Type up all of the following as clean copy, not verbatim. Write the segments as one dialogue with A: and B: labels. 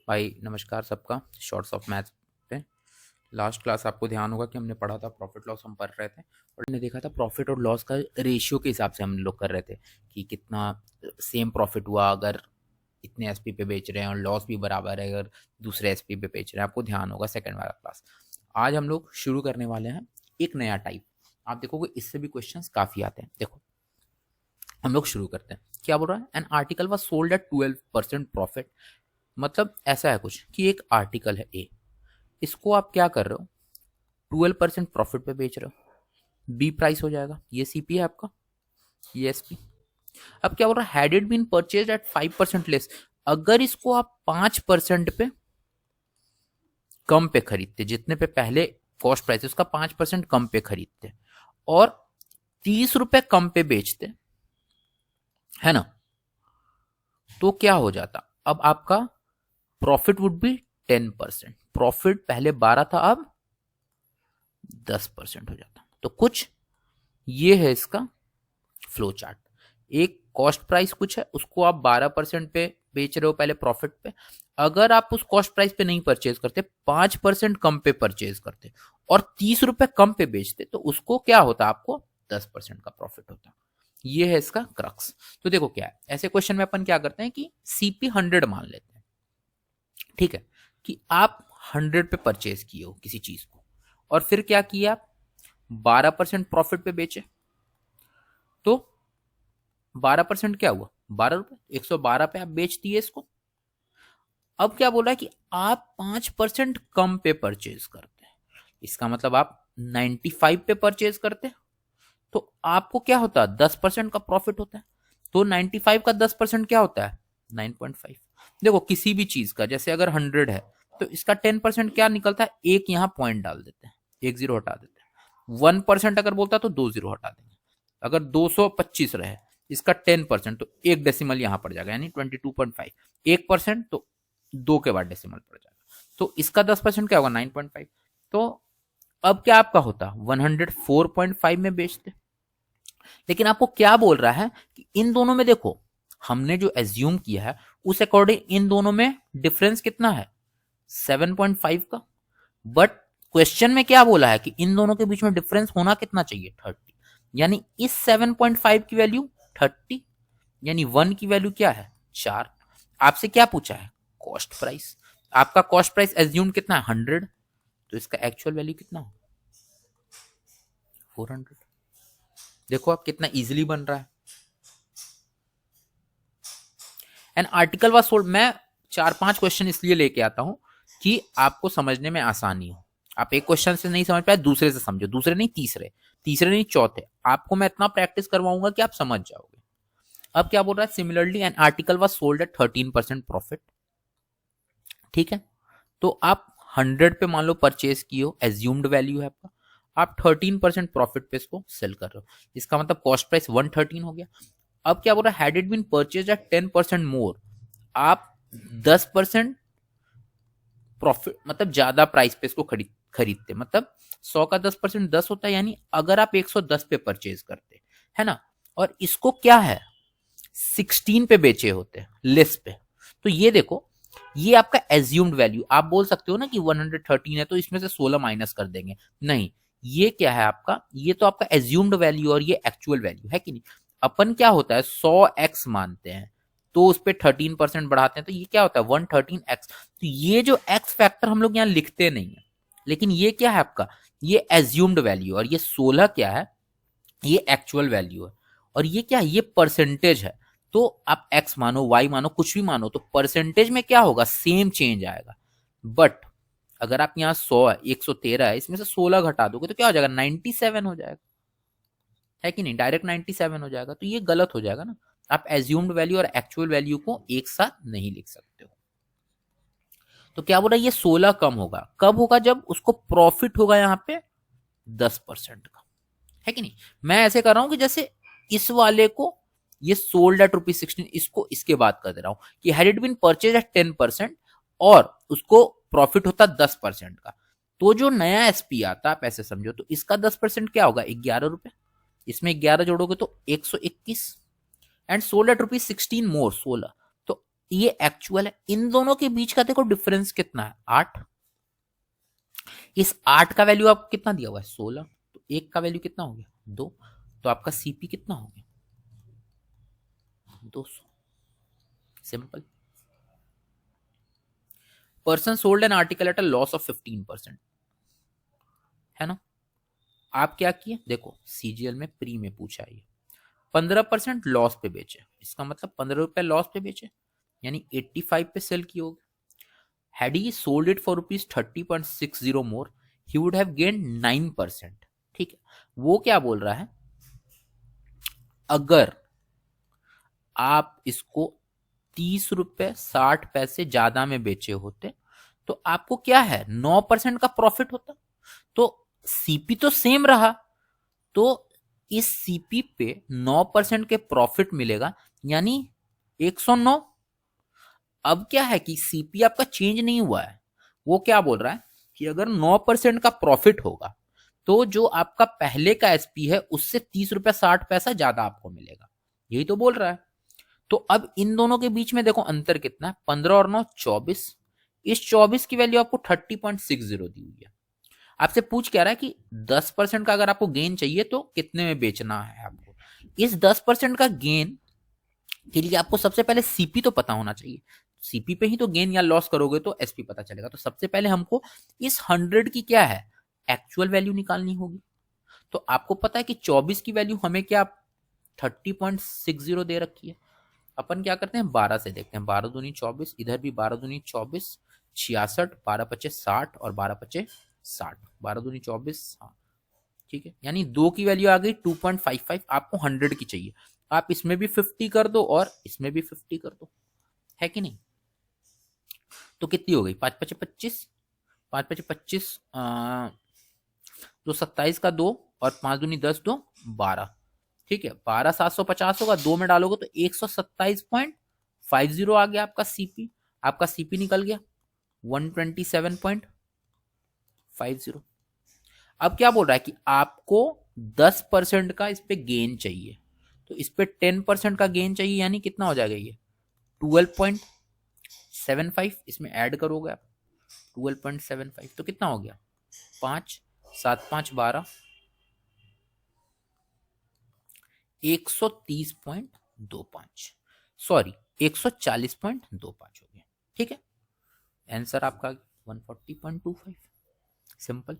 A: भाई नमस्कार सबका। शॉर्ट्स ऑफ मैथ्स पे लास्ट क्लास आपको ध्यान होगा कि हमने पढ़ा था प्रॉफिट लॉस हम पढ़ रहे थे और हमने देखा था प्रॉफिट और लॉस का रेशियो के हिसाब से हम लोग कर रहे थे कि कितना सेम प्रॉफिट हुआ अगर इतने एसपी पे बेच रहे हैं और लॉस भी बराबर है अगर दूसरे एसपी पे बेच रहे हैं। आपको ध्यान होगा सेकंड वाला क्लास। आज हम लोग शुरू करने वाले हैं एक नया टाइप। आप देखोगे इससे भी क्वेश्चंस काफ़ी आते हैं। देखो हम लोग शुरू करते हैं। क्या बोल रहा है? An article was sold eight 12% profit. मतलब ऐसा है कुछ कि एक आर्टिकल है ए, इसको आप क्या कर रहे हो, 12% प्रॉफिट पे बेच रहे हो। बी प्राइस हो जाएगा, ये सीपी है आपका, ये एसपी। अब क्या बोल रहा है? Had it been purchase at 5% less. अगर इसको आप 5% पे कम पे खरीदते, जितने पे पहले कॉस्ट प्राइस उसका 5% कम पे खरीदते और 30 रुपए कम पे बेचते, है ना, तो क्या हो जाता? अब आपका प्रॉफिट वुड बी 10%। प्रॉफिट पहले 12 था, अब 10% हो जाता। तो कुछ ये है इसका फ्लो चार्ट। एक कॉस्ट प्राइस कुछ है, उसको आप 12% पे बेच रहे हो पहले प्रॉफिट पे। अगर आप उस कॉस्ट प्राइस पे नहीं परचेज करते, 5% कम पे परचेज करते और 30 रुपए कम पे बेचते, तो उसको क्या होता? आपको 10% का प्रॉफिट होता। ये है इसका क्रक्स। तो देखो क्या है, ऐसे क्वेश्चन में अपन क्या करते हैं कि सीपी 100 मान लेते हैं, ठीक है, कि आप 100 पे परचेज किए हो किसी चीज को और फिर क्या किया आप? 12% प्रॉफिट पे बेचे, तो 12% क्या हुआ? 12 रुपए, 112 पे आप बेच दिए इसको। अब क्या बोला है कि आप 5% कम पे परचेज करते हैं। इसका मतलब आप 95 पे परचेज करते, तो आपको क्या होता है? 10% का प्रॉफिट होता है। तो 95 का 10% क्या होता है? 9.5। देखो किसी भी चीज का, जैसे अगर 100 है तो इसका 10% क्या निकलता है? एक यहां पॉइंट डाल देते हैं, एक जीरो हटा देते हैं। 1% अगर बोलता तो 2 जीरो हटा देंगे। अगर 225 रहे, इसका 10% तो एक डेसिमल यहां पड़ जाएगा, यानी 22.5। 1% तो 2 के बाद डेसिमल पड़ जाएगा, तो इसका 10% क्या होगा? 9.5। तो अब क्या आपका होता? 104.5 में बेचते। लेकिन आपको क्या बोल रहा है कि इन दोनों में देखो, हमने जो एज्यूम किया है उस अकॉर्डिंग इन दोनों में डिफरेंस कितना है? 7.5 का। बट क्वेश्चन में क्या बोला है कि इन दोनों के बीच में डिफरेंस होना कितना चाहिए? 30। यानी इस 7.5 की वैल्यू 30, यानी 1 की वैल्यू क्या है? 4। आपसे क्या पूछा है? Cost price. आपका कॉस्ट प्राइस एज्यूम कितना है? 100। तो इसका एक्चुअल वैल्यू कितना हो? 400। देखो आप कितना इजीली बन रहा है। An article was sold. मैं 4-5 क्वेश्चन इसलिए लेके आता हूं कि आपको समझने में आसानी हो। आप एक क्वेश्चन से नहीं समझ पाए, दूसरे से समझो, दूसरे नहीं तीसरे, तीसरे नहीं चौथे। आपको मैं इतना प्रैक्टिस करवाऊंगा कि आप समझ जाओगे। अब क्या बोल रहा है? Similarly an article was sold eight 13% profit. ठीक है, तो आप 100 पे मान लो परचेज किए हो, एज्यूम्ड वैल्यू है आपका, आप 13% प्रॉफिट पे इसको सेल कर रहे हो। इसका मतलब कॉस्ट प्राइस 113 हो गया। अब क्या बोल रहा है? Had it been purchase at 10% more. आप 10% प्रॉफिट मतलब ज्यादा प्राइस पे इसको खरीदते, मतलब 100 का 10% 10 होता है, यानी अगर आप 110 पे परचेज करते, है ना, और इसको क्या है 16 पे बेचे होते लेस पे, तो ये देखो, ये आपका एज्यूम्ड वैल्यू। आप बोल सकते हो ना कि 113 है तो इसमें से 16 माइनस कर देंगे, नहीं, ये क्या है आपका? ये तो आपका एज्यूम्ड वैल्यू और ये एक्चुअल वैल्यू है कि नहीं। अपन क्या होता है 100x मानते हैं तो उस पर 13% बढ़ाते हैं, तो ये क्या होता है 113x। तो ये जो x फैक्टर हम लोग यहाँ लिखते नहीं है, लेकिन ये क्या है आपका? ये एज्यूम्ड वैल्यू, और ये 16 क्या है? ये एक्चुअल वैल्यू है। और ये क्या है? ये परसेंटेज है। तो आप x मानो, y मानो, कुछ भी मानो, तो परसेंटेज में क्या होगा? सेम चेंज आएगा। बट अगर आप यहाँ 100 है, 113 है, इसमें से 16 घटा दोगे तो क्या हो जाएगा? 97 हो जाएगा, है कि नहीं? डायरेक्ट 97 हो जाएगा, तो ये गलत हो जाएगा ना। आप एज्यूम्ड वैल्यू और एक्चुअल वैल्यू को एक साथ नहीं लिख सकते हो। तो क्या बोल रहा है? ये 16 कम होगा। कब होगा? जब उसको प्रॉफिट होगा यहाँ पे 10% का, है कि नहीं। मैं ऐसे कर रहा हूं कि जैसे इस वाले को ये सोल्ड एट ₹16, इसको इसके बाद कर दे रहा हूं कि had it been purchase at 10% और उसको प्रॉफिट होता 10% का, तो जो नया एसपी आता, आप ऐसे समझो, तो इसका 10% क्या होगा? 11 रुपए। इसमें 11 जोड़ोगे तो 121, एंड सोल्ड एट ₹16 मोर, 16, तो ये एक्चुअल है। इन दोनों के बीच का देखो डिफरेंस कितना है, 8। इस 8 का वैल्यू आपको कितना दिया हुआ है, 16। तो एक का वैल्यू कितना हो गया, 2। तो आपका सीपी कितना हो गया, 200। Simple. Person sold N article at a loss of 15%, है ना। आप क्या किए, देखो सीजीएल में प्री में पूछा है, 15% लॉस पे बेचे, इसका मतलब 15 रुपए लॉस पे बेचे, यानी 85 पे सेल किए होगे। Had he sold it for rupees 30.60 more, he would have gained 9%। ठीक है, वो क्या बोल रहा है, अगर आप इसको 30 रुपए 60 पैसे ज्यादा में बेचे होते तो आपको क्या है, 9% का प्रॉफिट होता। तो सीपी तो सेम रहा, तो इस सीपी पे 9% के प्रॉफिट मिलेगा, यानी 109। अब क्या है कि सीपी आपका चेंज नहीं हुआ है, वो क्या बोल रहा है कि अगर 9% का प्रॉफिट होगा तो जो आपका पहले का एसपी है उससे 30 रुपया 60 पैसा ज्यादा आपको मिलेगा, यही तो बोल रहा है। तो अब इन दोनों के बीच में देखो अंतर कितना है, 15 और 9 24। इस 24 की वैल्यू आपको 30.60 दी हुई है। आपसे पूछ क्या रहा है कि 10% का अगर आपको गेन चाहिए तो कितने में बेचना है आपको। इस 10% का गेन के लिए आपको सबसे पहले सीपी तो पता होना चाहिए, सीपी पे ही तो गेन या लॉस करोगे तो एसपी पता चलेगा। तो सबसे पहले हमको इस 100 की क्या है, एक्चुअल वैल्यू निकालनी होगी। तो आपको पता है कि 24 की वैल्यू हमें क्या 30.60 दे रखी है। अपन क्या करते हैं, 12 से देखते हैं, 12 दूनी 24, इधर भी 12 दूनी 24, 66, 12 पचे 60 और 12 पचे 60, 12 दूनी 24। हाँ ठीक है, यानी 2 की वैल्यू आ गई 2.55। आपको 100 की चाहिए, आप इसमें भी 50 कर दो और इसमें भी 50 कर दो, है कि नहीं। तो कितनी हो गई, 5 पचे 25, 5 पचे 25, तो 27 का 2 और 5 दूनी 10, 2 12। ठीक है, 12,750 होगा, 2 में डालोगे तो 127.50 आ गया आपका सीपी। आपका सीपी निकल गया 127.50। अब क्या बोल रहा है कि आपको 10% का इस पे गेन चाहिए, तो इस पे 10% का गेन चाहिए, यानी कितना हो जाएगा ये 12.75। इसमें ऐड करोगे आप 12.75 तो कितना हो गया, 5 7 5 12, 130.25, सॉरी 140.25 हो गया। ठीक है, आंसर आपका 140.25। सिंपल।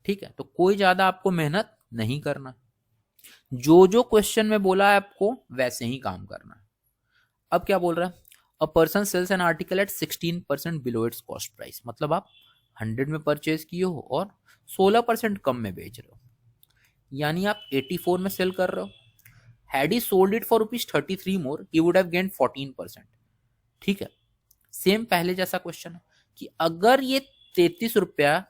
A: ठीक है, तो कोई ज्यादा आपको मेहनत नहीं करना, जो जो क्वेश्चन में बोला है आपको वैसे ही काम करना है। अब क्या बोल रहा है, a person sells an article at 16% below its cost price, मतलब आप 100 में परचेज किए हो और 16% कम में बेच रहे हो, यानी आप 84 में सेल कर रहे हो। Had he sold it for ₹33 more he would have gained 14%। ठीक है, सेम पहले जैसा क्वेश्चन है कि अगर ये 33 रुपया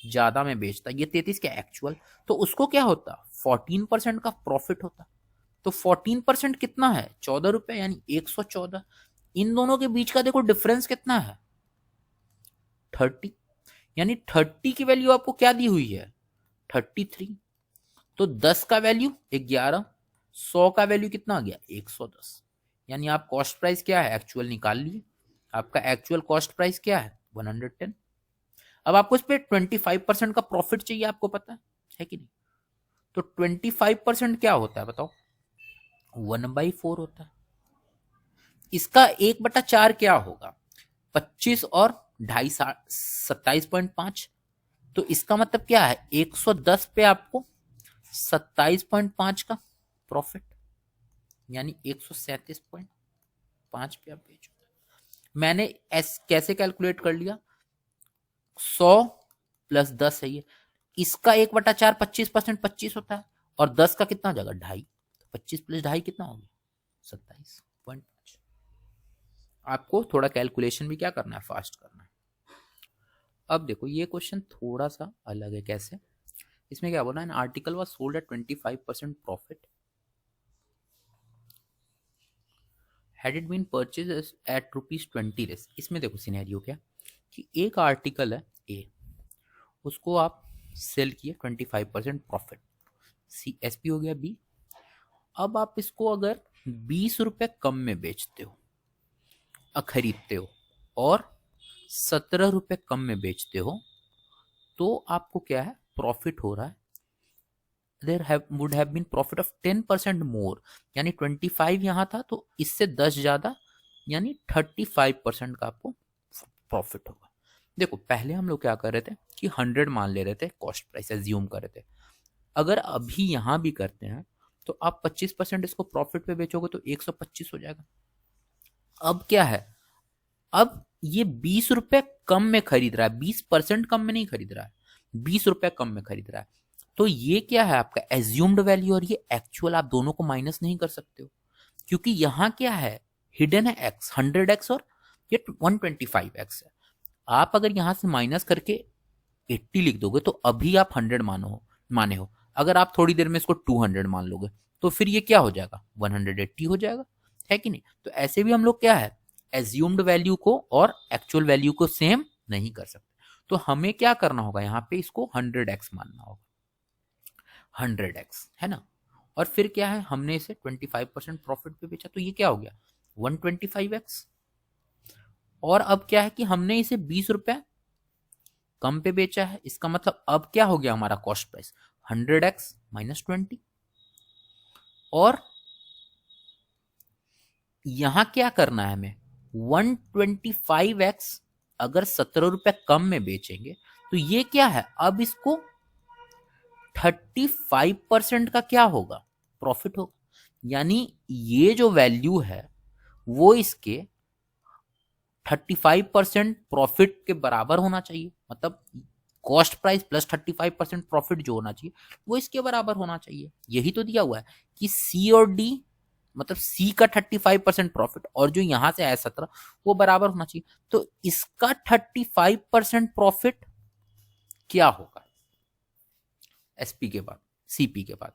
A: ज्यादा में बेचता, ये 33 क्या एक्चुअल, तो उसको क्या होता, 14% का प्रॉफिट होता। तो 14% कितना है, 14 रुपए, यानी 114। इन दोनों के बीच का देखो डिफरेंस कितना है, 30, यानी 30 की वैल्यू आपको क्या दी हुई है, 33। तो 10 का वैल्यू 11, 100 का वैल्यू कितना आ गया 110, यानी आप कॉस्ट प्राइस क्या है एक्चुअल निकाल लिए। आपका एक्चुअल कॉस्ट प्राइस क्या है 110। अब आपको इस पे 25% का प्रॉफिट चाहिए, आपको पता है कि नहीं। तो 25% क्या होता है बताओ, 1/4 होता है। इसका 1/4 क्या होगा, 25 और 2.5 27.5। तो इसका मतलब क्या है, 110 पे आपको 27.5 का प्रॉफिट, यानी 137.5 पे आप बेचो। मैंने कैसे कैलकुलेट कर लिया, 100 प्लस 10 है ये, इसका 1/4 25% 25 होता है, और 10 का कितना हो जाएगा 2.5, 25 प्लस 2.5 कितना हो गया 27.5। आपको थोड़ा कैलकुलेशन भी क्या करना है, फास्ट करना है। अब देखो ये क्वेश्चन थोड़ा सा अलग है, कैसे, इसमें क्या बोला है, article was sold at 25% profit, had it been purchase at ₹20 less. इसमें देखो सिनेरियो क्या कि एक आर्टिकल है ए, उसको आप सेल किए 25% प्रॉफिट, सी एस पी हो गया बी। अब आप इसको अगर 20 रुपए कम में बेचते हो, खरीदते हो, और 17 रुपए कम में बेचते हो, तो आपको क्या है, प्रॉफिट हो रहा है। Would have been profit of 10% more, यानी 25 यहां था तो इससे 10 ज्यादा, यानी 35% का आपको प्रॉफिट होगा। देखो पहले हम लोग क्या कर रहे थे कि 100 मान ले रहे थे, कॉस्ट प्राइस एज्यूम कर रहे थे। अगर अभी यहां भी करते हैं तो आप 25% इसको प्रॉफिट पे बेचोगे तो 125 हो जाएगा। अब क्या है, अब ये 20 रुपए कम में खरीद रहा है, 20% कम में नहीं खरीद रहा है, 20 रुपए कम में खरीद रहा है। तो ये क्या है आपका एज्यूम्ड वैल्यू, और ये एक्चुअल, आप दोनों को माइनस नहीं कर सकते हो, क्योंकि यहां क्या है, हिडन है एक्स, 100x, और ये 125x है। आप अगर यहां से माइनस करके 80 लिख दोगे तो अभी आप 100 माने हो। अगर आप थोड़ी देर में इसको 200 मान लोगे तो फिर ये क्या हो जाएगा, 180 हो जाएगा, है कि नहीं। तो ऐसे भी हम लोग क्या है, एज्यूम्ड वैल्यू को और एक्चुअल वैल्यू को सेम नहीं कर सकते। तो हमें क्या करना होगा, यहाँ पे इसको 100x मानना होगा, 100x, है ना। और फिर क्या है, हमने इसे 25% प्रॉफिट पे बेचा, तो ये क्या हो गया, 125x। और अब क्या है कि हमने इसे 20 रुपए कम पे बेचा है, इसका मतलब अब क्या हो गया हमारा कॉस्ट प्राइस, 100x माइनस 20। और यहां क्या करना है हमें, 125x अगर 17 रुपए कम में बेचेंगे तो ये क्या है, अब इसको 35% का क्या होगा, प्रॉफिट होगा। यानी ये जो वैल्यू है वो इसके 35% प्रॉफिट के बराबर होना चाहिए, मतलब कॉस्ट प्राइस प्लस 35% प्रॉफिट जो होना चाहिए वो इसके बराबर होना चाहिए। यही तो दिया हुआ है कि सी और डी, मतलब सी का 35% प्रॉफिट और जो यहां से आया 17 वो बराबर होना चाहिए। तो इसका 35% प्रॉफिट क्या होगा एसपी के बाद, सीपी के बाद।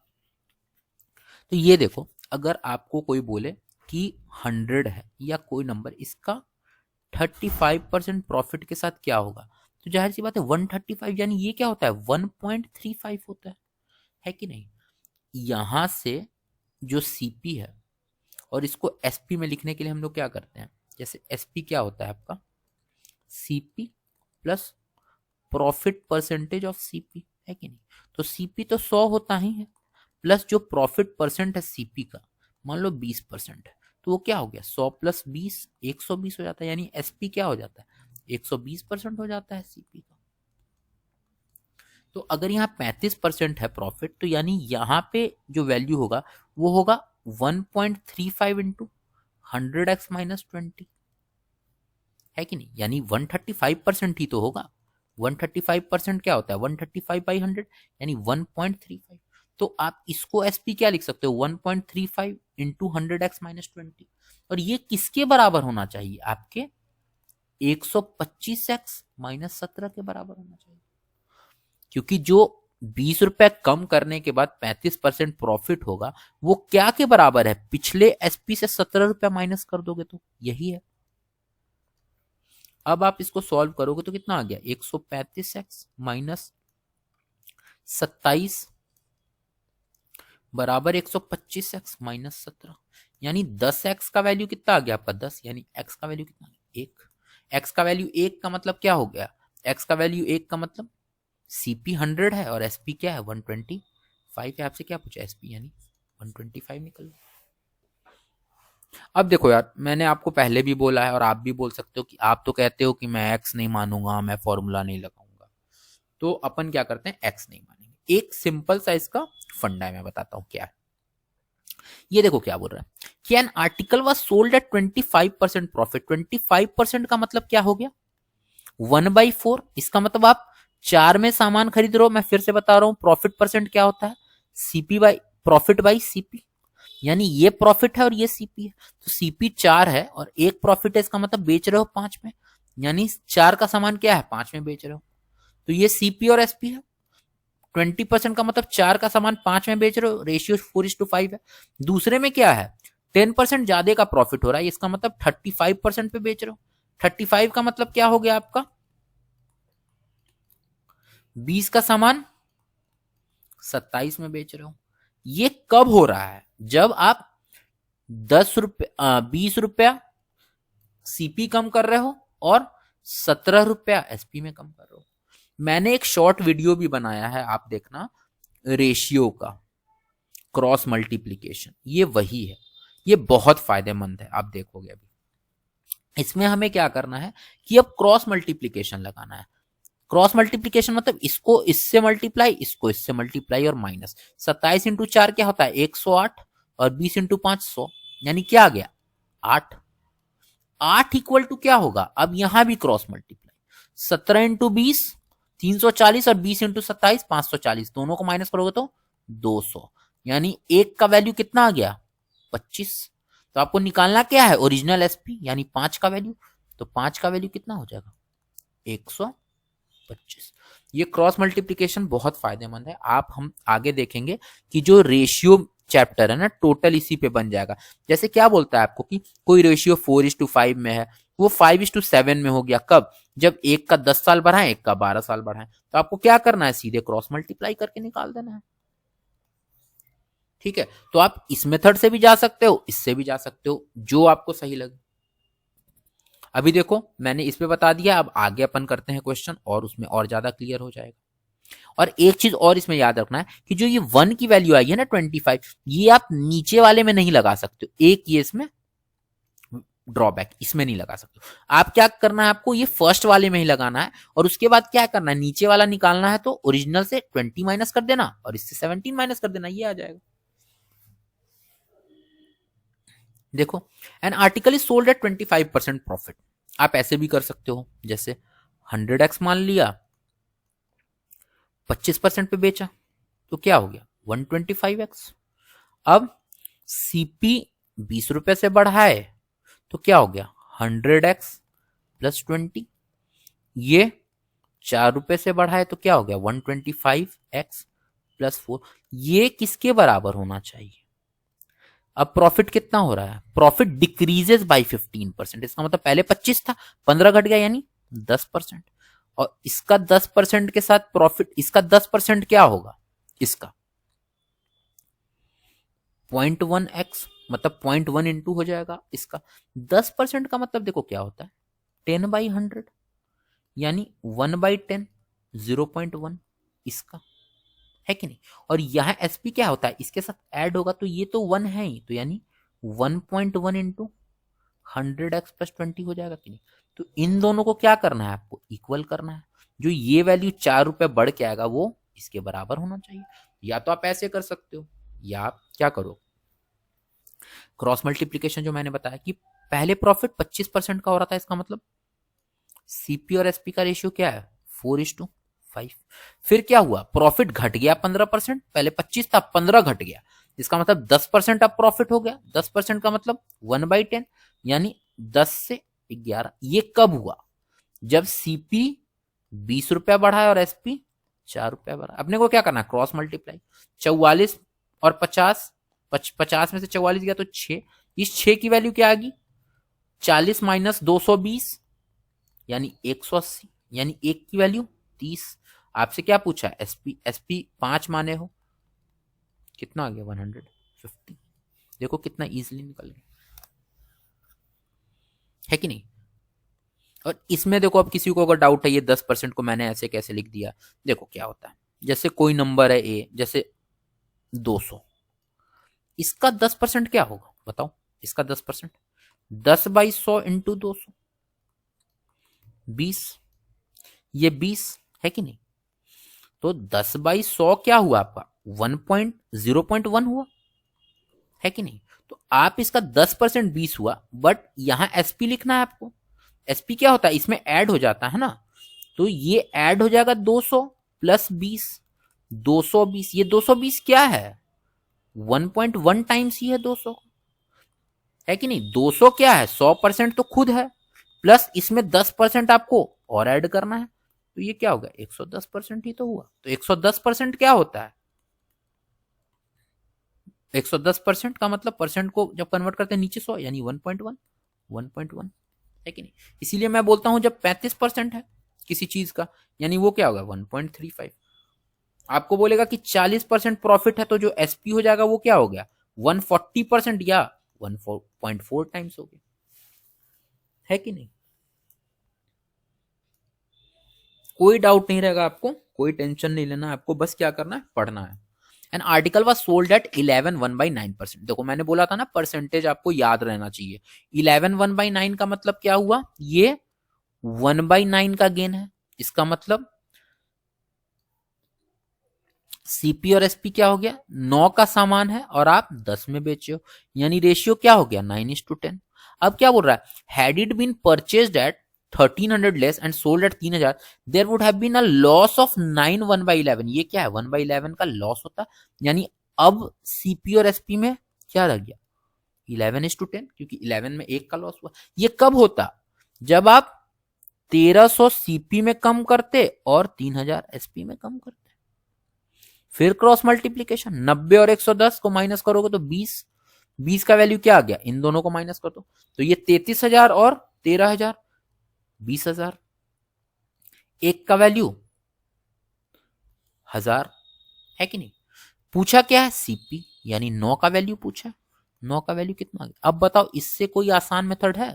A: तो ये देखो, अगर आपको कोई बोले कि 100 है या कोई नंबर, इसका 35% प्रॉफिट के साथ क्या होगा, तो जाहिर सी बात है 135, यानी ये क्या होता है, 1.35 होता है कि नहीं। यहां से जो सीपी है, और इसको एसपी में लिखने के लिए हम लोग क्या करते हैं, जैसे एसपी क्या होता है आपका, CP plus profit percentage of CP, है कि नहीं। तो सीपी तो 100 होता ही है, प्लस जो प्रॉफिट परसेंट है सीपी का, मान लो 20% है, तो वो क्या हो गया, 100 प्लस 20 120 हो जाता है, यानी एसपी क्या हो जाता है, 120% हो जाता है सीपी का। तो अगर यहाँ 35% है प्रॉफिट, तो यानी यहाँ पे जो वैल्यू होगा वो होगा 1.35 इंटू 100x माइनस 20, है कि नहीं। यानी 135% ही तो होगा, 135% क्या होता है, 135/100, यानी 1.35। तो आप इसको एसपी क्या लिख सकते हो, 1.35 इंटू 100x माइनस 20। और ये किसके बराबर होना चाहिए, आपके 125x माइनस 17 के बराबर होना चाहिए, क्योंकि जो 20 रुपए कम करने के बाद 35% प्रॉफिट होगा वो क्या के बराबर है, पिछले एसपी से 17 रुपए माइनस कर दोगे तो यही है। अब आप इसको सॉल्व करोगे तो कितना आ गया, 135x माइनस 27 बराबर 125x माइनस 17, यानी 10x का वैल्यू कितना आ गया आपका, 10, यानी x का वैल्यू कितना, 1। x का वैल्यू 1 का मतलब क्या हो गया, x का वैल्यू 1 का मतलब सीपी 100 है और एसपी क्या है 125 है। आपसे क्या पूछा, एसपी यानी 125 निकल। अब देखो यार, मैंने आपको पहले भी बोला है और आप भी बोल सकते हो कि आप तो कहते हो कि मैं एक्स नहीं मानूंगा, मैं फॉर्मूला नहीं लगाऊंगा। तो अपन क्या करते हैं, एक्स नहीं मानेंगे। एक सिंपल सा इसका फंडा है, मैं बताता हूं क्या है। ये देखो क्या बोल रहा है कि an article was sold at 25% profit. 25% का मतलब क्या हो गया, 1/4। इसका मतलब आप 4 में सामान खरीद रहे हो। मैं फिर से बता रहा हूं, प्रॉफिट परसेंट क्या होता है, CP by profit by CP, यानी ये प्रॉफिट है और ये सीपी है। तो सीपी 4 है और एक प्रॉफिट है, इसका मतलब बेच रहे हो 5 में, यानी 4 का सामान क्या है, 5 में बेच रहे हो। तो ये सीपी और एसपी है। 20% का मतलब 4 का सामान 5 में बेच रहे हो, रेशियो 4:5 है। दूसरे में क्या है, 10% ज्यादा का प्रॉफिट हो रहा है, इसका मतलब 35% पे बेच रहे हो। 35 का मतलब क्या हो गया आपका, 20 का सामान 27 में बेच रहे हो। ये कब हो रहा है, जब आप ₹20 सीपी कम कर रहे हो और ₹17 एसपी में कम कर रहे हो। मैंने एक शॉर्ट वीडियो भी बनाया है, आप देखना, रेशियो का, क्रॉस मल्टीप्लीकेशन, ये वही है, ये बहुत फायदेमंद है, आप देखोगे अभी। इसमें हमें क्या करना है कि अब क्रॉस मल्टीप्लीकेशन लगाना है। क्रॉस मल्टीप्लीकेशन मतलब इसको इससे मल्टीप्लाई, इसको इससे मल्टीप्लाई और माइनस। 27 इंटू 4 क्या होता है 108 और 20 इंटू 5 100, यानी क्या आ गया 8। 8 इक्वल टू क्या होगा, अब यहां भी क्रॉस मल्टीप्लाई, 17 इंटू 20 340 और 20 इंटू 27 540, दोनों को माइनस करोगे तो 200, यानी एक का वैल्यू कितना आ गया 25। तो आपको निकालना क्या है ओरिजिनल एसपी यानी 5 का वैल्यू, तो 5 का वैल्यू कितना हो जाएगा 125। ये क्रॉस मल्टीप्लीकेशन बहुत फायदेमंद है। आप हम आगे देखेंगे कि जो रेशियो चैप्टर है ना टोटल इसी पे बन जाएगा। जैसे क्या बोलता है आपको कि कोई रेशियो 4:5 में है, वो 5:7 में हो गया, कब, जब एक का 10 साल बढ़ाएं एक का 12 साल बढ़ाएं, तो आपको क्या करना है सीधे क्रॉस मल्टीप्लाई करके निकाल देना है। ठीक है, तो आप इस मेथड से भी जा सकते हो, इससे भी जा सकते हो, जो आपको सही लगे। अभी देखो मैंने इस पे बता दिया, अब आगे अपन करते हैं क्वेश्चन और उसमें और ज्यादा क्लियर हो जाएगा। और एक चीज और इसमें याद रखना है कि जो ये 1 की वैल्यू आई है ना 25, ये आप नीचे वाले में नहीं लगा सकते हो, एक ये इसमें ड्रॉबैक, इसमें नहीं लगा सकते हो। आप क्या करना है, आपको ये फर्स्ट वाले में ही लगाना है और उसके बाद क्या करना है, नीचे वाला निकालना है तो ओरिजिनल से 20 माइनस कर देना और इससे 17 माइनस कर देना, ये आ जाएगा। देखो, an article is sold at 25% profit, आप ऐसे भी कर सकते हो, जैसे 100x मान लिया, 25% पे बेचा तो क्या हो गया 125x। अब सीपी ₹20 से बढ़ाए तो क्या हो गया 100x प्लस 20, ये ₹4 से बढ़ाए तो क्या हो गया 125x प्लस 4, ये किसके बराबर होना चाहिए। अब प्रॉफिट कितना हो रहा है, प्रॉफिट डिक्रीजेस बाय 15%, इसका मतलब पहले 25 था 15 घट गया यानी 10%, और इसका 10% के साथ प्रॉफिट, इसका 10% क्या होगा, इसका 0.1x मतलब 0.1 इंटू हो जाएगा इसका। 10% का मतलब देखो क्या होता है 10/100 यानी 1/10, 0.1 इसका, है कि नहीं। और यहां एसपी क्या होता है इसके साथ ऐड होगा तो ये तो 1 है ही, तो यानी 1.1 इंटू 100x प्लस 20 हो जाएगा कि नहीं। तो इन दोनों को क्या करना है आपको इक्वल करना है, जो ये वैल्यू ₹4 बढ़ के आएगा वो इसके बराबर होना चाहिए। या तो आप ऐसे कर सकते हो या आप क्या करो, क्रॉस मल्टीप्लीकेशन जो मैंने बताया कि पहले प्रॉफिट 25% का हो रहा था, इसका मतलब सीपी और एसपी का रेशियो क्या है 4:5। फिर क्या हुआ प्रॉफिट घट गया 15%, पहले 25 था 15 घट गया, इसका मतलब 10% अब प्रॉफिट हो गया, 10% का मतलब 1/10 यानी 10 से 11। ये कब हुआ, जब सीपी ₹20 बढ़ा और एसपी ₹4 बढ़ा। अपने को क्या करना क्रॉस मल्टीप्लाई, 44 और 50, 50 में से 44 गया तो 6, इस 6 की वैल्यू क्या आ गई 40 माइनस 220 यानी 180, यानी एक की वैल्यू 30। आपसे क्या पूछा एसपी, एसपी 5 माने हो, कितना आ गया 150। देखो कितना इजीली निकल गया, है कि नहीं। और इसमें देखो अब किसी को अगर डाउट है ये 10% को मैंने ऐसे कैसे लिख दिया, देखो क्या होता है, जैसे कोई नंबर है ए, जैसे 200, इसका 10% क्या होगा बताओ, इसका 10% 10/100 इंटू 200 20, ये 20 है कि नहीं। तो 10/100 क्या हुआ आपका 0.1 हुआ, है कि नहीं। तो आप इसका 10% 20 हुआ, बट यहां एसपी लिखना है आपको। एसपी क्या होता है इसमें ऐड हो जाता है ना, तो ये ऐड हो जाएगा 200 प्लस 20, 220। ये 220 क्या है 1.1 टाइम्स ही है 200, है कि नहीं। 200 क्या है 100% तो खुद है, प्लस इसमें 10% आपको और ऐड करना है, तो ये क्या होगा 110% ही तो हुआ। तो 110% क्या होता है 110% का मतलब परसेंट को जब कन्वर्ट करते हैं नीचे 100 यानी 1.1, 1.1, है कि नहीं। इसीलिए मैं बोलता हूं जब 35% है किसी चीज का यानी वो क्या होगा 1.35। आपको बोलेगा कि 40% प्रॉफिट है तो जो एसपी हो जाएगा वो क्या हो गया 140% या 1.4 टाइम्स हो गया, है कि नहीं? कोई डाउट नहीं रहेगा आपको, कोई टेंशन नहीं लेना, आपको बस क्या करना है, पढ़ना है। An article was sold eight 11 1/9%। देखो मैंने बोला था ना परसेंटेज आपको याद रहना चाहिए। 11 1/9 का मतलब क्या हुआ, ये 1/9 का गेन है। इसका मतलब सीपी और एसपी क्या हो गया, 9 का सामान है और आप 10 में बेचे हो, यानी रेशियो क्या हो गया, 9:10। अब क्या बोल रहा है, had it been purchased at 1300 less and sold at 3000, there would have been a loss of 9 1/11। ये क्या है, 1/11 का लॉस होता, यानी अब सीपी और एसपी में क्या रह गया, 11:10, क्योंकि 11 में एक का लॉस हुआ। ये कब होता, जब आप 1300 सीपी में कम करते और 3000 एसपी में कम करते। फिर क्रॉस मल्टीप्लीकेशन, 90 और 110 को माइनस करोगे तो 20, 20 का वैल्यू क्या आ गया, इन दोनों को माइनस कर दो तो ये 33,000 और 13,000, 20,000। एक का वैल्यू 1000, है कि नहीं? पूछा क्या है, सीपी, यानी 9 का वैल्यू पूछा, 9 का वैल्यू कितना आ गया। अब बताओ इससे कोई आसान मेथड है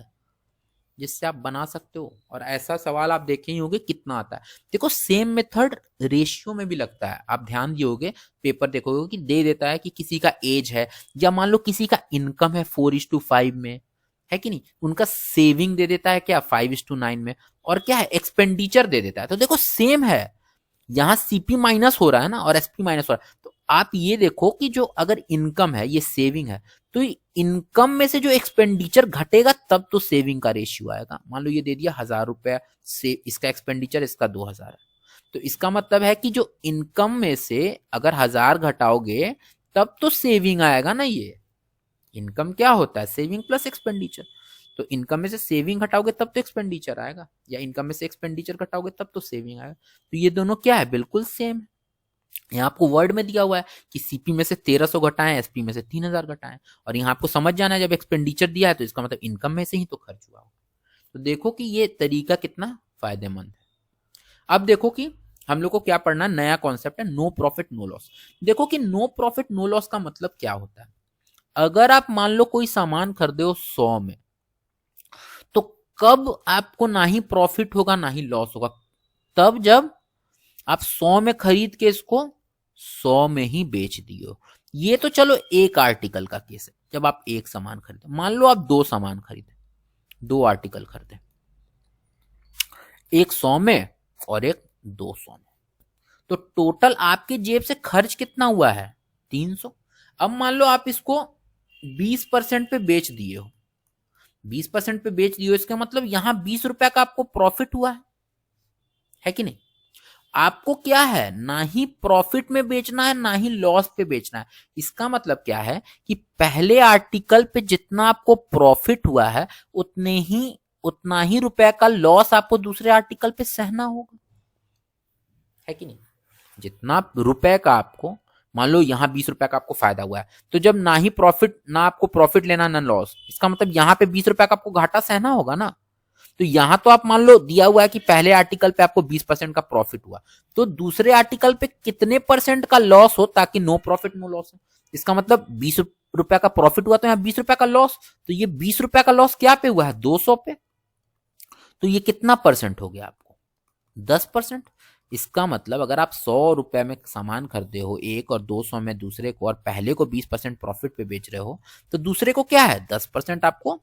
A: जिससे आप बना सकते हो, और ऐसा सवाल आप देखे ही होंगे कितना आता है। देखो सेम मेथड रेशियो में भी लगता है, आप ध्यान दियोगे, पेपर देखोगे कि दे देता है कि किसी का एज है, या मान लो किसी का इनकम है 4:5 में, है कि नहीं, उनका सेविंग दे देता है क्या 5:9 में, और क्या है एक्सपेंडिचर दे देता है। तो देखो सेम है, यहां सीपी माइनस हो रहा है ना और एसपी माइनस हो रहा है, तो आप ये देखो कि जो अगर इनकम है ये सेविंग है, तो इनकम में से जो एक्सपेंडिचर घटेगा तब तो सेविंग का रेशियो आएगा। मान लो ये दे दिया 1000 रुपया से, इसका एक्सपेंडिचर इसका 2000 है, तो इसका मतलब है कि जो इनकम में से अगर 1000 घटाओगे तब तो सेविंग आएगा ना। ये इनकम क्या होता है, सेविंग प्लस एक्सपेंडिचर, तो इनकम में से सेविंग घटाओगे तब तो एक्सपेंडिचर आएगा, या इनकम में से एक्सपेंडिचर घटाओगे तब तो सेविंग आएगा। तो ये दोनों क्या है, बिल्कुल सेम है। यहाँ आपको वर्ड में दिया हुआ है कि सीपी में से 1300 घटाएं, एसपी में से 3000 घटाएं, और यहाँ आपको समझ जाना है जब एक्सपेंडिचर दिया है तो इसका मतलब इनकम में से ही तो खर्च हुआ। तो देखो कि ये तरीका कितना फायदेमंद है। अब देखो कि हम लोग को क्या पढ़ना, नया कॉन्सेप्ट है नो प्रॉफिट नो लॉस। देखो कि नो प्रॉफिट नो लॉस का मतलब क्या होता है। अगर आप मान लो कोई सामान खरीदे हो 100 में, तो कब आपको ना ही प्रॉफिट होगा ना ही लॉस होगा, तब जब आप 100 में खरीद के इसको 100 में ही बेच दियो। ये तो चलो एक आर्टिकल का केस है, जब आप एक सामान खरीदे। मान लो आप 2 सामान खरीदे, 2 आर्टिकल खरीदे, एक 100 में और एक 200 में, तो टोटल आपकी जेब से खर्च कितना हुआ है, 300। अब मान लो आप इसको 20% पे बेच दिए हो, 20% पे बेच दिए हो, इसका मतलब यहां 20 रुपया का आपको प्रॉफिट हुआ है कि नहीं। आपको क्या है, ना ही प्रॉफिट में बेचना है ना ही लॉस पे बेचना है। इसका मतलब क्या है कि पहले आर्टिकल पे जितना आपको प्रॉफिट हुआ है उतना ही रुपए का लॉस आपको दूसरे आर्टिकल पे सहना होगा, है कि नहीं। जितना रुपए का आपको, मान लो यहां 20 रुपए का आपको फायदा हुआ है, तो जब ना ही प्रॉफिट, ना आपको प्रॉफिट लेना ना लॉस, इसका मतलब यहां पे 20 रुपए का आपको घाटा सहना होगा ना। तो यहां तो आप मान लो दिया हुआ है कि पहले आर्टिकल पे आपको 20% का प्रॉफिट हुआ, तो दूसरे आर्टिकल पे कितने परसेंट का लॉस हो ताकि नो प्रॉफिट नो लॉस हो। इसका मतलब 20 रुपए का प्रॉफिट हुआ तो यहाँ 20 रुपए का लॉस, तो ये 20 रुपए का लॉस क्या पे हुआ है, 200 पे। तो ये कितना परसेंट हो गया आपको, 10%। इसका मतलब अगर आप 100 रुपए में सामान खरीदे हो एक और 200 में दूसरे को, और पहले को 20% प्रॉफिट पे बेच रहे हो, तो दूसरे को क्या है 10% आपको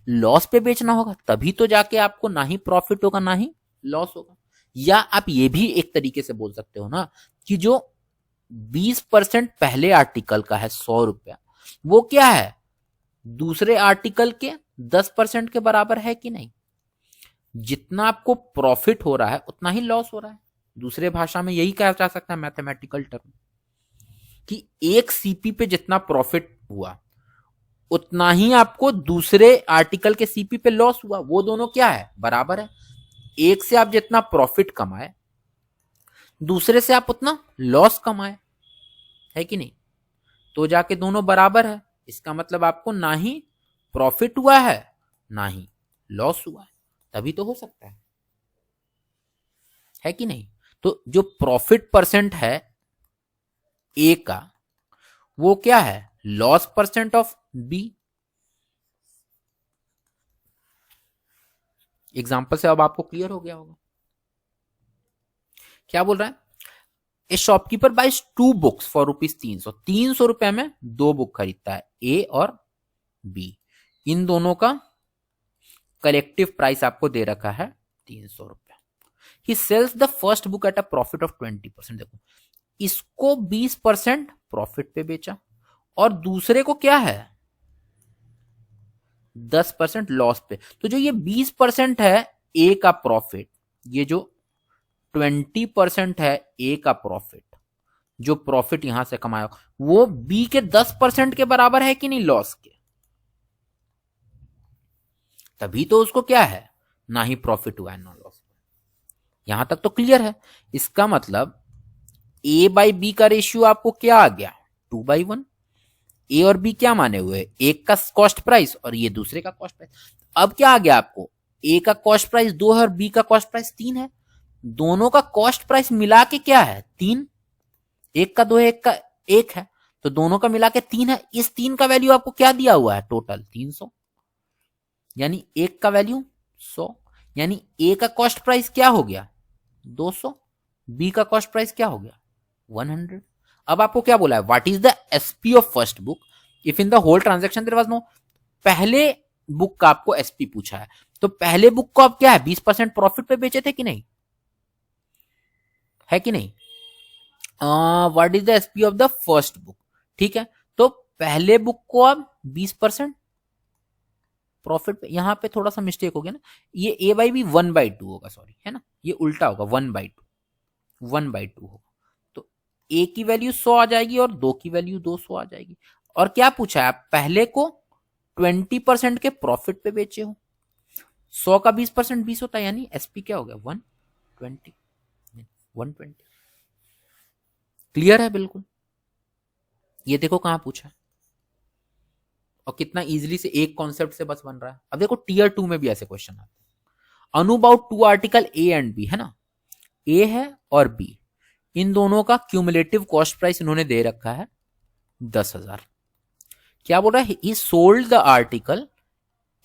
A: लॉस पे बेचना होगा, तभी तो जाके आपको ना ही प्रॉफिट होगा ना ही लॉस होगा। या आप ये भी एक तरीके से बोल सकते हो ना कि जो 20% पहले आर्टिकल का है 100 रुपया, वो क्या है दूसरे आर्टिकल के 10% के बराबर है कि नहीं। जितना आपको प्रॉफिट हो रहा है उतना ही लॉस हो रहा है। दूसरे भाषा में यही कहा जा सकता है मैथमेटिकल टर्म, कि एक सीपी पे जितना प्रॉफिट हुआ उतना ही आपको दूसरे आर्टिकल के सीपी पे लॉस हुआ। वो दोनों क्या है, बराबर है। एक से आप जितना प्रॉफिट कमाए, दूसरे से आप उतना लॉस कमाए, है कि नहीं, तो जाके दोनों बराबर है। इसका मतलब आपको ना ही प्रॉफिट हुआ है ना ही लॉस हुआ है, तभी तो हो सकता है कि नहीं। तो जो प्रॉफिट परसेंट है ए का, वो क्या है loss percent of B, example से अब आपको क्लियर हो गया होगा। क्या बोल रहा है, a shopkeeper buys 2 books for ₹300, 300 रुपए में 2 बुक खरीदता है, ए और बी। इन दोनों का कलेक्टिव प्राइस आपको दे रखा है 300 रुपए। He sells the first book at a profit of 20%। देखो, इसको 20% प्रॉफिट पे बेचा और दूसरे को क्या है 10% लॉस पे। तो जो ये 20% है ए का प्रॉफिट, ये जो 20% है ए का प्रॉफिट, जो प्रॉफिट यहां से कमाया वो बी के 10% के बराबर है कि नहीं लॉस के। तभी तो उसको क्या है, ना ही प्रॉफिट हुआ है ना लॉस। यहां तक तो क्लियर है। इसका मतलब ए बाई बी का रेशियो आपको क्या आ गया 2/1। ए और बी क्या माने हुए, एक का कॉस्ट प्राइस और ये दूसरे का कॉस्ट प्राइस। अब क्या आ गया आपको, ए का कॉस्ट प्राइस 2 है और बी का कॉस्ट प्राइस 3 है। दोनों का कॉस्ट प्राइस मिला के क्या है 3। एक का 2 है, एक का 1 है, तो दोनों का मिला के 3 है। इस 3 का वैल्यू आपको क्या दिया हुआ है टोटल 300, यानी एक का वैल्यू 100। यानी ए का कॉस्ट प्राइस क्या हो गया 200, बी का कॉस्ट प्राइस क्या हो गया 100। अब आपको क्या बोला है, what is the SP of first book if in the whole transaction there was no. पहले बुक का आपको एसपी पूछा है, तो पहले बुक को आप क्या है 20% प्रॉफिट पे बेचे थे कि नहीं, है कि नहीं। What is the SP of the first book, ठीक है। तो पहले बुक को आप 20% प्रॉफिट पे, यहां पे थोड़ा सा मिस्टेक हो गया ना, ये ए बाई बी 1/2 होगा, सॉरी, है ना, ये उल्टा होगा 1/2 होगा। तो ए की वैल्यू 100 आ जाएगी और 2 की वैल्यू 200 आ जाएगी। और क्या पूछा है, आप पहले को 20% के प्रॉफिट पे बेचे हो, 100 का 20% 20 होता है, यानी एसपी क्या हो गया 120। क्लियर है बिल्कुल। ये देखो कहां पूछा है और कितना इजीली से एक कॉन्सेप्ट से बस बन रहा है। अब देखो टीयर 2 में भी ऐसे क्वेश्चन आते हैं। अनअबाउट 2 आर्टिकल ए एंड बी, है ना, ए है और बी, इन दोनों का क्यूमुलेटिव कॉस्ट प्राइस इन्होंने दे रखा है 10,000। क्या बोल रहा है, he sold the article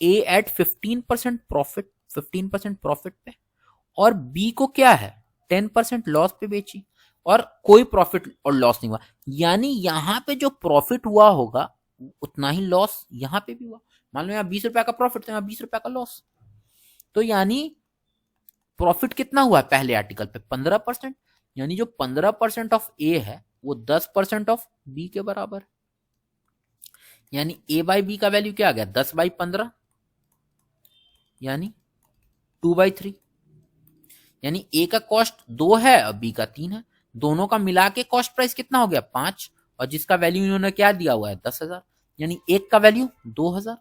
A: A at 15% profit, 15% profit पे, और बी को क्या है 10% लॉस पे बेची, और कोई प्रॉफिट और लॉस नहीं हुआ। यानी यहां पे जो प्रॉफिट हुआ होगा उतना ही लॉस यहां पे भी हुआ। मान लो यहाँ 20 रुपए का प्रॉफिट था, यहाँ 20 रुपए का लॉस। तो यानी प्रॉफिट कितना हुआ है पहले आर्टिकल पे 15%, यानी जो 15% ऑफ ए है वो 10% ऑफ बी के बराबर। यानी ए बाई बी का वैल्यू क्या आ गया 10/15, यानी 2/3। यानी ए का कॉस्ट 2 है और बी का 3 है, दोनों का मिला के कॉस्ट प्राइस कितना हो गया 5, और जिसका वैल्यू इन्होंने क्या दिया हुआ है 10,000। यानी एक का वैल्यू 2,000,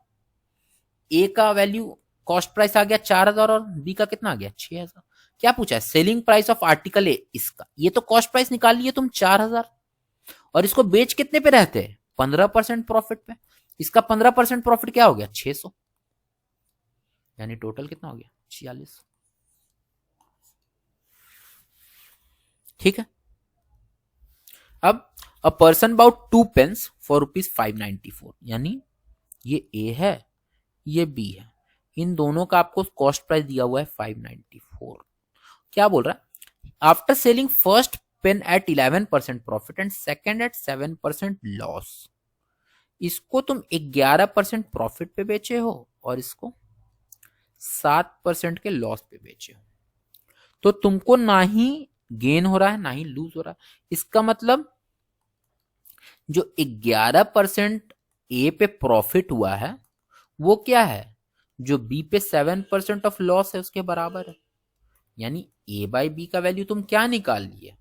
A: ए का वैल्यू कॉस्ट प्राइस आ गया 4,000 और बी का कितना आ गया 6,000। क्या पूछा है, selling price of article a, इसका ये तो कॉस्ट प्राइस निकाल लिए तुम 4,000, और इसको बेच कितने पे रहते हैं 15% प्रॉफिट पे। इसका 15% प्रॉफिट क्या हो गया 600, यानी टोटल कितना हो गया 46। ठीक है। अब a person bought 2 pens for ₹594, यानी ये ए है ये बी है, इन दोनों का आपको कॉस्ट प्राइस दिया हुआ है 594। क्या बोल रहा है, after selling first pen at 11% profit and second at 7% loss, इसको तुम 11% प्रॉफिट पे बेचे हो और इसको 7% के लॉस पे बेचे हो, तो तुमको ना ही गेन हो रहा है ना ही लूज हो रहा है। इसका मतलब जो 11% ए पे प्रॉफिट हुआ है वो क्या है, जो बी पे 7% ऑफ लॉस है उसके बराबर है। यानी ए बाई बी का वैल्यू तुम क्या निकाल लिए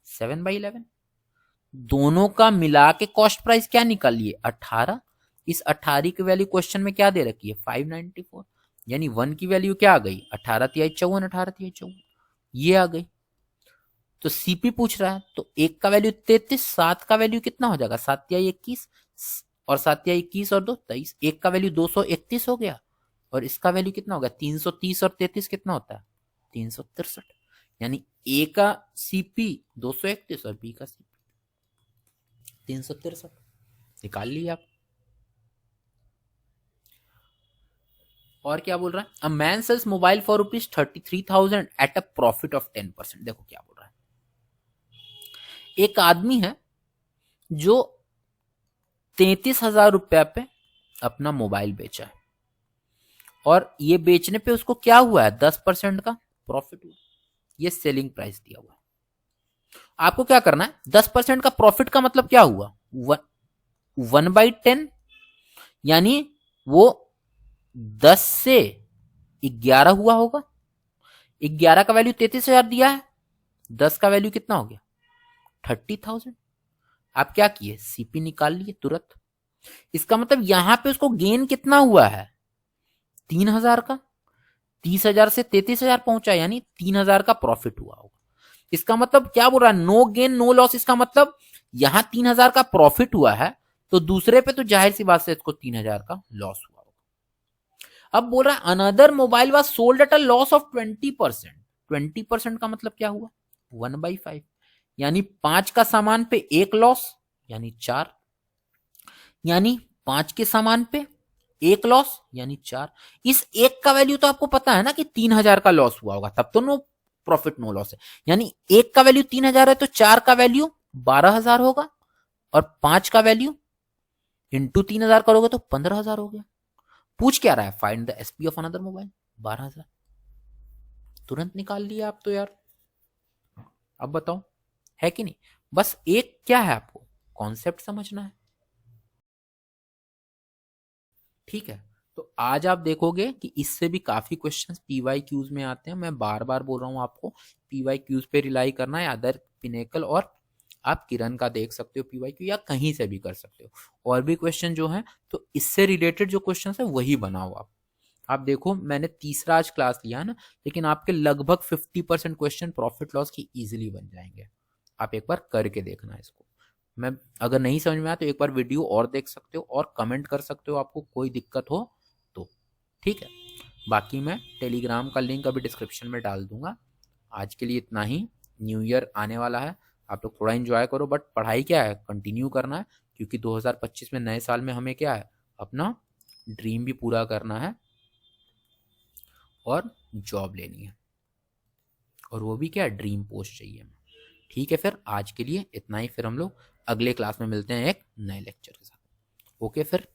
A: 7/11। दोनों का मिला के कॉस्ट प्राइस क्या निकाल लिए 18। इस 18 की वैल्यू क्वेश्चन में क्या दे रखी है 594, यानी 1 की वैल्यू क्या आ गई 18 तिहाई 54, 18 तिहाई 54 ये आ गई। तो सीपी पूछ रहा है, तो एक का वैल्यू 33, 7 का वैल्यू कितना हो जाएगा 7 तिहाई 21, और 7 तिहाई 21 और 2 23, एक का वैल्यू 231 हो गया, और इसका वैल्यू कितना हो गया 330, और 33 कितना होता है 363। यानी ए का सीपी 231 और बी का सीपी 363 निकाल लिया आप। और क्या बोल रहा है, a man sells mobile for ₹33,000 at a profit of 10%। देखो क्या बोल रहा है, एक आदमी है जो 33,000 रुपया पे अपना मोबाइल बेचा है, और ये बेचने पे उसको क्या हुआ है, 10% का प्रॉफिट हुआ। ये सेलिंग प्राइस दिया हुआ है। आपको क्या करना है, 10% का प्रॉफिट का मतलब क्या हुआ, 1/10, यानी वो 10 से 11 हुआ होगा। 11 का वैल्यू 33,000 दिया है, 10 का वैल्यू कितना हो गया, 30,000। आप क्या किए, सीपी निकाल लिए तुरंत। इसका मतलब यहां पे उसको गेन कितना हुआ है, 3,000 का। 30,000 से 33,000 पहुंचा, यानी 3,000 का प्रॉफिट हुआ होगा। इसका मतलब क्या बोल रहा है, नो गेन नो लॉस। इसका मतलब यहां 3,000 का प्रॉफिट हुआ है, तो दूसरे पे तो जाहिर सी बात से इसको 3,000 का लॉस हुआ होगा। अब बोल रहा है another mobile was sold at a loss of 20%। 20% का मतलब क्या हुआ, 1/5, यानी 5 का सामान पे 1 लॉस, यानी 4, यानी 5 के सामान पे 1 लॉस, यानी 4। इस 1 का वैल्यू तो आपको पता है ना कि 3,000 का लॉस हुआ होगा, तब तो नो प्रॉफिट नो लॉस है। यानी 1 का वैल्यू 3,000 है, तो 4 का वैल्यू 12,000 होगा, और 5 का वैल्यू इंटू 3,000 करोगे तो 15,000 हो गया। पूछ क्या रहा है, find the SP of another mobile, 12,000। तुरंत निकाल लिया आप तो यार। अब बताओ, है कि नहीं। बस एक क्या है, आपको कॉन्सेप्ट समझना है, ठीक है। तो आज आप देखोगे कि इससे भी काफी क्वेश्चंस पीवाई क्यूज में आते हैं। मैं बार बार बोल रहा हूं आपको, पीवाई क्यूज पे रिलाई करना है। अदर पिनेकल और आप किरण का देख सकते हो पीवाई क्यू, या कहीं से भी कर सकते हो। और भी क्वेश्चन जो है, तो इससे रिलेटेड जो क्वेश्चन है वही बनाओ आप देखो, मैंने तीसरा आज क्लास लिया है ना, लेकिन आपके लगभग 50% क्वेश्चन प्रॉफिट लॉस की इजीली बन जाएंगे। आप एक बार करके देखना इसको। मैं अगर नहीं समझ में आया तो एक बार वीडियो और देख सकते हो और कमेंट कर सकते हो, आपको कोई दिक्कत हो तो, ठीक है। बाकी मैं टेलीग्राम का लिंक अभी डिस्क्रिप्शन में डाल दूंगा। आज के लिए इतना ही। न्यू ईयर आने वाला है, आप लोग थोड़ा एंजॉय करो, बट पढ़ाई क्या है, कंटिन्यू करना है, क्योंकि 2025 में नए साल में हमें क्या है, अपना ड्रीम भी पूरा करना है और जॉब लेनी है, और वो भी क्या, ड्रीम पोस्ट चाहिए। ठीक है, फिर आज के लिए इतना ही। फिर हम लोग अगले क्लास में मिलते हैं एक नए लेक्चर के साथ। ओके फिर।